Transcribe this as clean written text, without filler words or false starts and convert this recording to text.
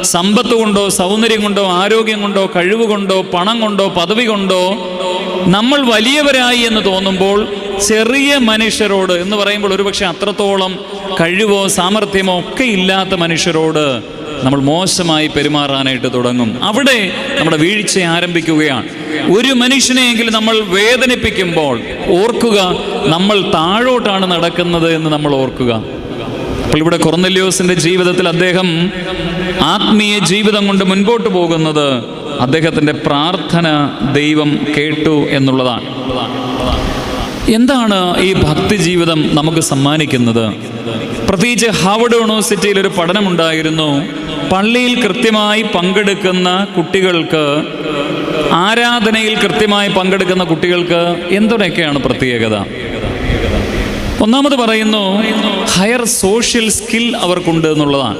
സമ്പത്ത് കൊണ്ടോ, സൗന്ദര്യം കൊണ്ടോ, ആരോഗ്യം കൊണ്ടോ, കഴിവ് കൊണ്ടോ, പണം കൊണ്ടോ, പദവി കൊണ്ടോ നമ്മൾ വലിയവരായി എന്ന് തോന്നുമ്പോൾ ചെറിയ മനുഷ്യരോട് എന്ന് പറയുമ്പോൾ ഒരുപക്ഷെ അത്രത്തോളം കഴിവോ സാമർഥ്യമോ ഒക്കെ ഇല്ലാത്ത മനുഷ്യരോട് നമ്മൾ മോശമായി പെരുമാറാനായിട്ട് തുടങ്ങും. അവിടെ നമ്മുടെ വീഴ്ച ആരംഭിക്കുകയാണ്. ഒരു മനുഷ്യനെയെങ്കിലും നമ്മൾ വേദനിപ്പിക്കുമ്പോൾ ഓർക്കുക, നമ്മൾ താഴോട്ടാണ് നടക്കുന്നത് എന്ന് നമ്മൾ ഓർക്കുക. അപ്പോൾ ഇവിടെ കൊർന്നല്യോസിന്റെ ജീവിതത്തിൽ അദ്ദേഹം ആത്മീയ ജീവിതം കൊണ്ട് മുൻപോട്ട് പോകുന്നത് അദ്ദേഹത്തിൻ്റെ പ്രാർത്ഥന ദൈവം കേട്ടു എന്നുള്ളതാണ്. എന്താണ് ഈ ഭക്തി ജീവിതം നമുക്ക് സമ്മാനിക്കുന്നത്? പ്രത്യേകിച്ച് ഹാർവർഡ് യൂണിവേഴ്സിറ്റിയിൽ ഒരു പഠനമുണ്ടായിരുന്നു. പള്ളിയിൽ കൃത്യമായി പങ്കെടുക്കുന്ന കുട്ടികൾക്ക്, ആരാധനയിൽ കൃത്യമായി പങ്കെടുക്കുന്ന കുട്ടികൾക്ക് എന്തൊക്കെയാണ് പ്രത്യേകത? ഒന്നാമത് പറയുന്നു, ഹയർ സോഷ്യൽ സ്കിൽ അവർക്കുണ്ട് എന്നുള്ളതാണ്.